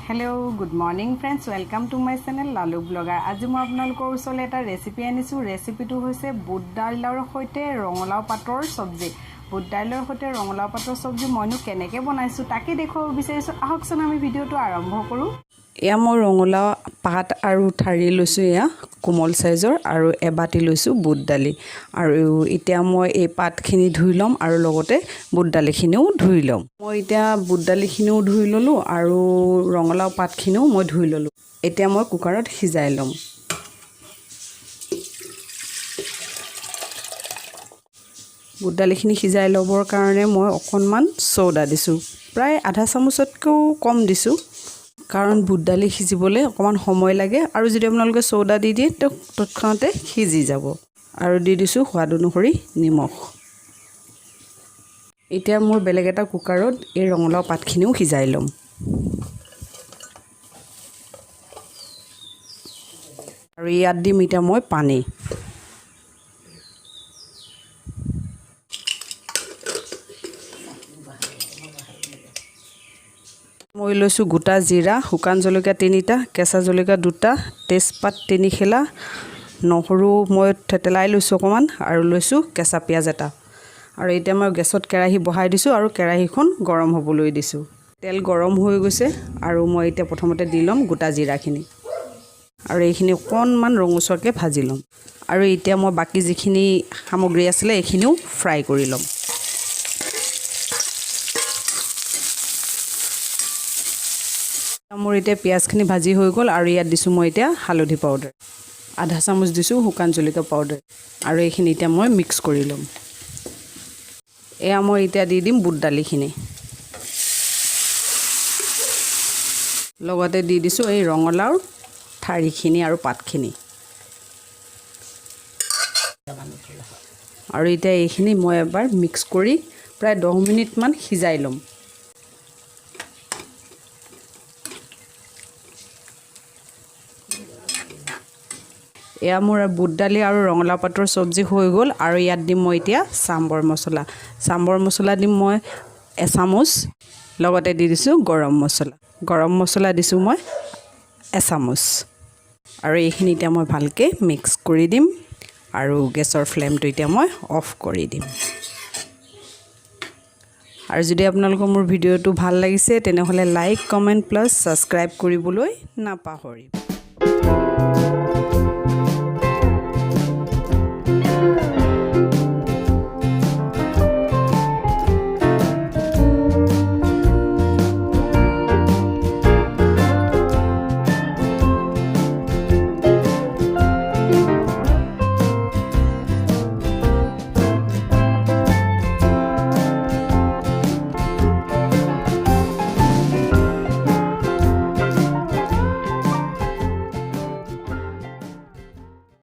Hello good morning friends welcome to my channel Lalu blogger. आज मैं आपनालोকৰ ওচৰলৈ এটা ৰেচিপি আনিছো। ৰেচিপিটো হৈছে বুট দাইলৰ সৈতে ৰঙলাও পাতৰ সবজি। বুট দাইলৰ সৈতে ৰঙলাও পাতৰ সবজি মইনো কেনেকৈ বনাইছো তাকে দেখুৱাব বিচাৰিছো। আহকচোন আমি ভিডিওটো আৰম্ভ কৰো। এয়া মই ৰঙলাও পাত আৰু ঠাৰি লৈছোঁ, এয়া কোমল সাইজৰ, আৰু এবাটি লৈছোঁ বুট দালি। আৰু এতিয়া মই এই পাতখিনি ধুই ল'ম আৰু লগতে বুট দালিখিনিও ধুই ল'ম। মই এতিয়া বুট দালিখিনিও ধুই ল'লোঁ আৰু ৰঙলাও পাতখিনিও মই ধুই ল'লোঁ। এতিয়া মই কুকাৰত সিজাই ল'ম। বুট দালিখিনি সিজাই ল'বৰ কাৰণে মই অকণমান চ'ডা দিছোঁ, প্ৰায় আধা চামুচতকৈও কম দিছোঁ, কাৰণ বুট দালি সিজিবলৈ অকণমান সময় লাগে। আৰু যদি আপোনালোকে চ'ডা দি দিয়ে তো তৎক্ষণাতে সিজি যাব। আৰু দি দিছোঁ সোৱাদ অনুসৰি নিমখ। এতিয়া মোৰ বেলেগ এটা কুকাৰত এই ৰঙলাও পাতখিনিও সিজাই ল'ম। আৰু ইয়াত দিম এতিয়া মই পানী। মই লৈছোঁ গোটা জিৰা, শুকান জলকীয়া 3টা, কেঁচা জলকীয়া 2টা, তেজপাত 3 খেলা, নহৰু মই থেতেলাই লৈছোঁ অকণমান, আৰু লৈছোঁ কেঁচা পিঁয়াজ এটা। আৰু এতিয়া মই গেছত কেৰাহী বহাই দিছোঁ আৰু কেৰাহীখন গৰম হ'বলৈ দিছোঁ। তেল গৰম হৈ গৈছে আৰু মই এতিয়া প্ৰথমতে দি ল'ম গোটা জিৰাখিনি, আৰু এইখিনি অকণমান ৰঙচুৱাকৈ ভাজি ল'ম। আৰু এতিয়া মই বাকী যিখিনি সামগ্ৰী আছিলে এইখিনিও ফ্ৰাই কৰি ল'ম। মোৰ এতিয়া পিঁয়াজখিনি ভাজি হৈ গ'ল আৰু ইয়াত দিছোঁ মই এতিয়া হালধি পাউডাৰ, আধা চামুচ দিছোঁ শুকান জলকীয়া পাউডাৰ, আৰু এইখিনি এতিয়া মই মিক্স কৰি ল'ম। এয়া মই এতিয়া দি দিম বুট দালিখিনি, লগতে দি দিছোঁ এই ৰঙলাওৰ ঠাৰিখিনি আৰু পাতখিনি। আৰু এতিয়া এইখিনি মই এবাৰ মিক্স কৰি প্ৰায় 10 মিনিটমান সিজাই ল'ম। এয়া মোৰ বুট দালি আৰু ৰঙলাও পাতৰ সবজি হৈ গ'ল। আৰু ইয়াত দিম মই এতিয়া চাম্বৰ মছলা। চাম্বৰ মছলা দিম মই এচামুচ, লগতে দি দিছোঁ গৰম মছলা দিছোঁ মই এচামুচ। আৰু এইখিনি এতিয়া মই ভালকৈ মিক্স কৰি দিম আৰু গেছৰ ফ্লেমটো এতিয়া মই অফ কৰি দিম। আৰু যদি আপোনালোকৰ মোৰ ভিডিঅ'টো ভাল লাগিছে তেনেহ'লে লাইক, কমেণ্ট প্লাছ ছাবস্ক্ৰাইব কৰিবলৈ নাপাহৰিব।